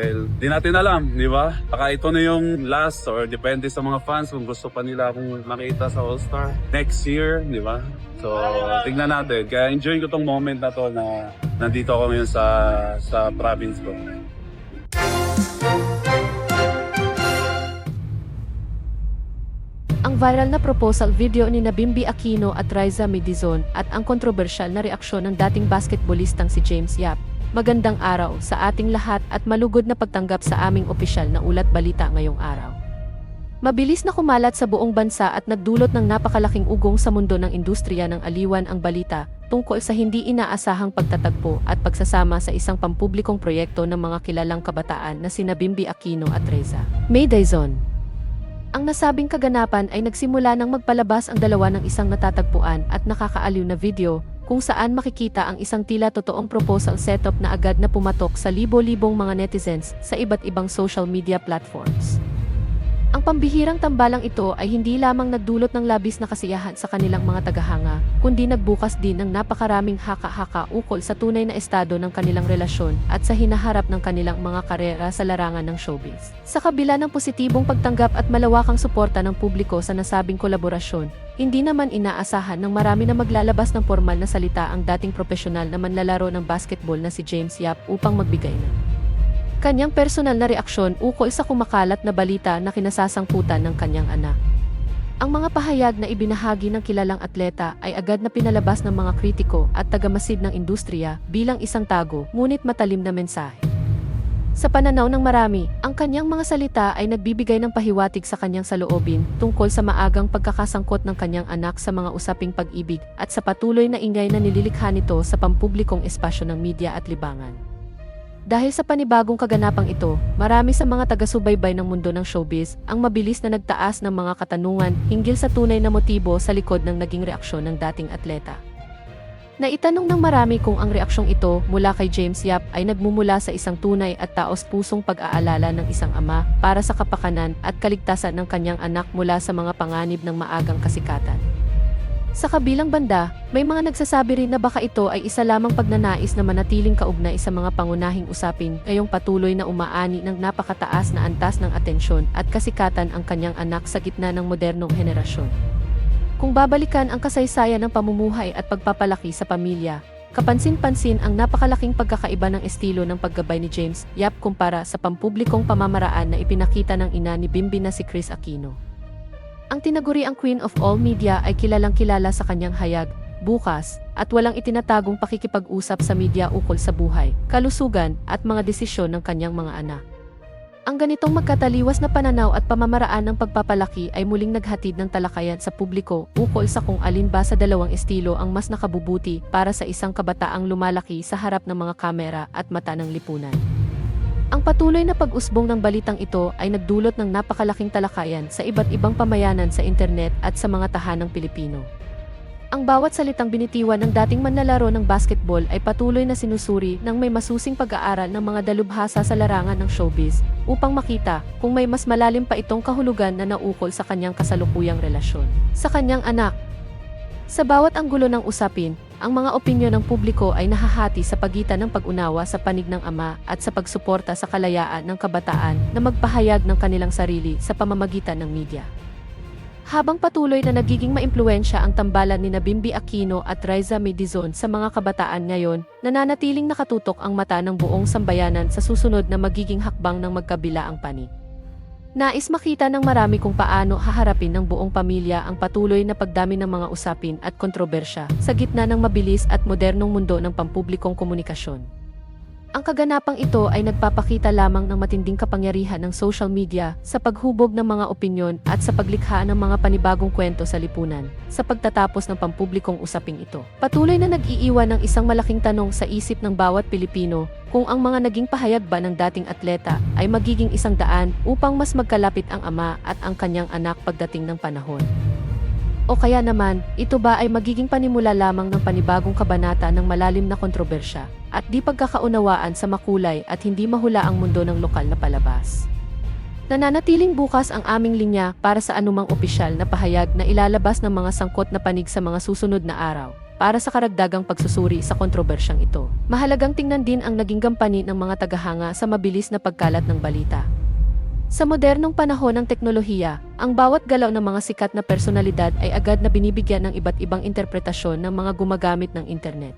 Well, di natin alam, di ba? Baka ito na yung last or depende sa mga fans kung gusto pa nila akong makita sa All-Star next year, di ba? So, tingnan natin. Kaya enjoy ko tong moment na to na nandito ako ngayon sa province ko. Ang viral na proposal video ni Bimby Aquino at Raisa Medizon at ang kontrobersyal na reaksyon ng dating basketballistang si James Yap. Magandang araw sa ating lahat at malugod na pagtanggap sa aming opisyal na ulat balita ngayong araw. Mabilis na kumalat sa buong bansa at nagdulot ng napakalaking ugong sa mundo ng industriya ng aliwan ang balita tungkol sa hindi inaasahang pagtatagpo at pagsasama sa isang pampublikong proyekto ng mga kilalang kabataan na sina Bimby Aquino at Raisa Medizon. Ang nasabing kaganapan ay nagsimula nang magpalabas ang dalawa ng isang natatagpuan at nakakaaliw na video kung saan makikita ang isang tila totoong proposal setup na agad na pumatok sa libo-libong mga netizens sa iba't ibang social media platforms. Ang pambihirang tambalang ito ay hindi lamang nagdulot ng labis na kasiyahan sa kanilang mga tagahanga, kundi nagbukas din ng napakaraming haka-haka ukol sa tunay na estado ng kanilang relasyon at sa hinaharap ng kanilang mga karera sa larangan ng showbiz. Sa kabila ng positibong pagtanggap at malawakang suporta ng publiko sa nasabing kolaborasyon, hindi naman inaasahan ng marami na maglalabas ng formal na salita ang dating profesional na manlalaro ng basketball na si James Yap upang magbigay ng kanyang personal na reaksyon ukol sa kumakalat na balita na kinasasangkutan ng kanyang anak. Ang mga pahayag na ibinahagi ng kilalang atleta ay agad na pinalabas ng mga kritiko at tagamasid ng industriya bilang isang tago ngunit matalim na mensahe. Sa pananaw ng marami, ang kanyang mga salita ay nagbibigay ng pahiwatig sa kanyang saloobin tungkol sa maagang pagkakasangkot ng kanyang anak sa mga usaping pag-ibig at sa patuloy na ingay na nililikha nito sa pampublikong espasyo ng media at libangan. Dahil sa panibagong kaganapang ito, marami sa mga taga-subaybay ng mundo ng showbiz ang mabilis na nagtaas ng mga katanungan hinggil sa tunay na motibo sa likod ng naging reaksyon ng dating atleta. Naitanong ng marami kung ang reaksyong ito mula kay James Yap ay nagmumula sa isang tunay at taos-pusong pag-aalala ng isang ama para sa kapakanan at kaligtasan ng kanyang anak mula sa mga panganib ng maagang kasikatan. Sa kabilang banda, may mga nagsasabi rin na baka ito ay isa lamang pagnanais na manatiling kaugnay sa mga pangunahing usapin ngayong patuloy na umaani ng napakataas na antas ng atensyon at kasikatan ang kanyang anak sa gitna ng modernong henerasyon. Kung babalikan ang kasaysayan ng pamumuhay at pagpapalaki sa pamilya, kapansin-pansin ang napakalaking pagkakaiba ng estilo ng paggabay ni James Yap kumpara sa pampublikong pamamaraan na ipinakita ng ina ni Bimby na si Kris Aquino. Ang tinaguriang Queen of All Media ay kilalang-kilala sa kanyang hayag, bukas, at walang itinatagong pakikipag-usap sa media ukol sa buhay, kalusugan, at mga desisyon ng kanyang mga anak. Ang ganitong magkataliwas na pananaw at pamamaraan ng pagpapalaki ay muling naghatid ng talakayan sa publiko ukol sa kung alin ba sa dalawang estilo ang mas nakabubuti para sa isang kabataang lumalaki sa harap ng mga kamera at mata ng lipunan. Ang patuloy na pag-usbong ng balitang ito ay nagdulot ng napakalaking talakayan sa iba't ibang pamayanan sa internet at sa mga tahanang Pilipino. Ang bawat salitang binitiwan ng dating manlalaro ng basketball ay patuloy na sinusuri ng may masusing pag-aaral ng mga dalubhasa sa larangan ng showbiz upang makita kung may mas malalim pa itong kahulugan na naukol sa kanyang kasalukuyang relasyon sa kanyang anak. Sa bawat anggulo ng usapin, ang mga opinyon ng publiko ay nahahati sa pagitan ng pag-unawa sa panig ng ama at sa pagsuporta sa kalayaan ng kabataan na magpahayag ng kanilang sarili sa pamamagitan ng media. Habang patuloy na nagiging maimpluwensya ang tambalan ni Bimby Aquino at Raisa Medizon sa mga kabataan ngayon, nananatiling nakatutok ang mata ng buong sambayanan sa susunod na magiging hakbang ng magkabilaang panig. Nais makita ng marami kung paano haharapin ng buong pamilya ang patuloy na pagdami ng mga usapin at kontrobersya sa gitna ng mabilis at modernong mundo ng pampublikong komunikasyon. Ang kaganapang ito ay nagpapakita lamang ng matinding kapangyarihan ng social media sa paghubog ng mga opinyon at sa paglikha ng mga panibagong kwento sa lipunan sa pagtatapos ng pampublikong usaping ito. Patuloy na nag-iiwan ng isang malaking tanong sa isip ng bawat Pilipino kung ang mga naging pahayag ba ng dating atleta ay magiging isang daan upang mas magkalapit ang ama at ang kanyang anak pagdating ng panahon. O kaya naman, ito ba ay magiging panimula lamang ng panibagong kabanata ng malalim na kontrobersya at di pagkakaunawaan sa makulay at hindi mahula ang mundo ng lokal na palabas? Nananatiling bukas ang aming linya para sa anumang opisyal na pahayag na ilalabas ng mga sangkot na panig sa mga susunod na araw. para sa karagdagang pagsusuri sa kontrobersyang ito. Mahalagang tingnan din ang naging gampani ng mga tagahanga sa mabilis na pagkalat ng balita. Sa modernong panahon ng teknolohiya, ang bawat galaw ng mga sikat na personalidad ay agad na binibigyan ng iba't ibang interpretasyon ng mga gumagamit ng internet.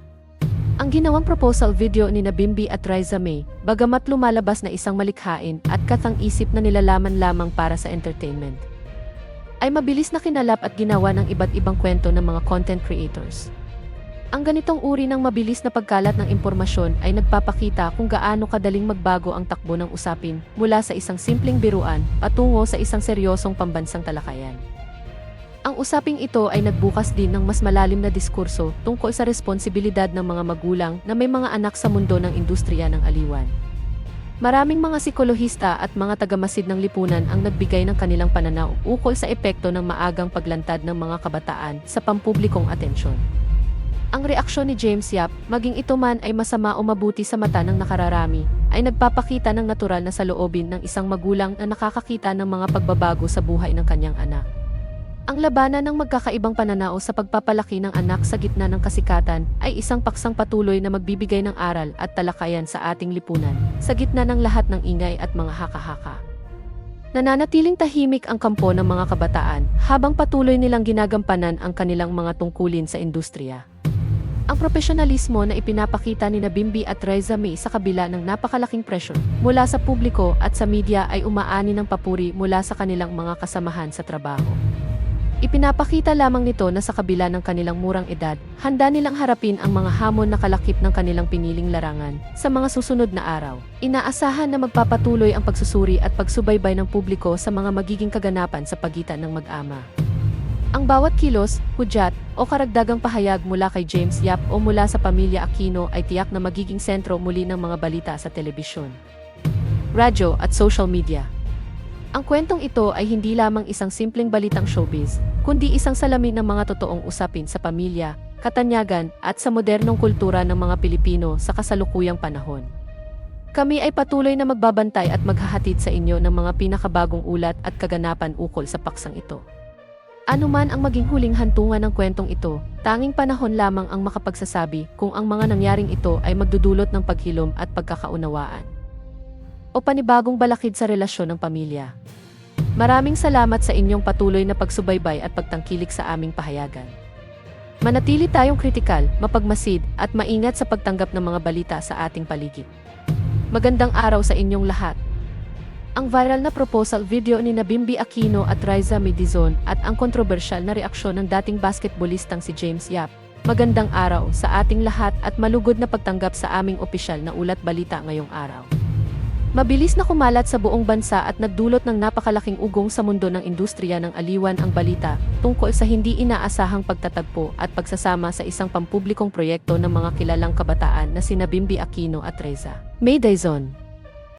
Ang ginawang proposal video ni Bimby at Riza May, bagamat lumalabas na isang malikhain at katang-isip na nilalaman lamang para sa entertainment, ay mabilis na kinalap at ginawa ng iba't ibang kwento ng mga content creators. Ang ganitong uri ng mabilis na pagkalat ng impormasyon ay nagpapakita kung gaano kadaling magbago ang takbo ng usapin mula sa isang simpleng biruan patungo sa isang seryosong pambansang talakayan. Ang usaping ito ay nagbukas din ng mas malalim na diskurso tungkol sa responsibilidad ng mga magulang na may mga anak sa mundo ng industriya ng aliwan. Maraming mga psikolohista at mga tagamasid ng lipunan ang nagbigay ng kanilang pananaw ukol sa epekto ng maagang paglantad ng mga kabataan sa pampublikong atensyon. Ang reaksyon ni James Yap, maging ito man ay masama o mabuti sa mata ng nakararami, ay nagpapakita ng natural na saloobin ng isang magulang na nakakakita ng mga pagbabago sa buhay ng kanyang anak. Ang labanan ng magkakaibang pananaw sa pagpapalaki ng anak sa gitna ng kasikatan ay isang paksang patuloy na magbibigay ng aral at talakayan sa ating lipunan, sa gitna ng lahat ng ingay at mga haka-haka. Nananatiling tahimik ang kampo ng mga kabataan habang patuloy nilang ginagampanan ang kanilang mga tungkulin sa industriya. Ang profesionalismo na ipinapakita ni Bimby at Riza May sa kabila ng napakalaking pressure mula sa publiko at sa media ay umaani ng papuri mula sa kanilang mga kasamahan sa trabaho. Ipinapakita lamang nito na sa kabila ng kanilang murang edad, handa nilang harapin ang mga hamon na kalakip ng kanilang piniling larangan sa mga susunod na araw. Inaasahan na magpapatuloy ang pagsusuri at pagsubaybay ng publiko sa mga magiging kaganapan sa pagitan ng mag-ama. Ang bawat kilos, hudyat, o karagdagang pahayag mula kay James Yap o mula sa pamilya Aquino ay tiyak na magiging sentro muli ng mga balita sa telebisyon, radyo at social media. Ang kwentong ito ay hindi lamang isang simpleng balitang showbiz, kundi isang salamin ng mga totoong usapin sa pamilya, katanyagan at sa modernong kultura ng mga Pilipino sa kasalukuyang panahon. Kami ay patuloy na magbabantay at maghahatid sa inyo ng mga pinakabagong ulat at kaganapan ukol sa paksang ito. Ano man ang maging huling hantungan ng kwentong ito, tanging panahon lamang ang makapagsasabi kung ang mga nangyaring ito ay magdudulot ng paghilom at pagkakaunawaan o panibagong balakid sa relasyon ng pamilya. Maraming salamat sa inyong patuloy na pagsubaybay at pagtangkilik sa aming pahayagan. Manatili tayong kritikal, mapagmasid, at maingat sa pagtanggap ng mga balita sa ating paligid. Magandang araw sa inyong lahat. Ang viral na proposal video ni Bimby Aquino at Riza May at ang kontrobersyal na reaksyon ng dating basketballistang si James Yap. Magandang araw sa ating lahat at malugod na pagtanggap sa aming opisyal na ulat balita ngayong araw. Mabilis na kumalat sa buong bansa at nagdulot ng napakalaking ugong sa mundo ng industriya ng aliwan ang balita tungkol sa hindi inaasahang pagtatagpo at pagsasama sa isang pampublikong proyekto ng mga kilalang kabataan na sina Bimby Aquino at Riza May.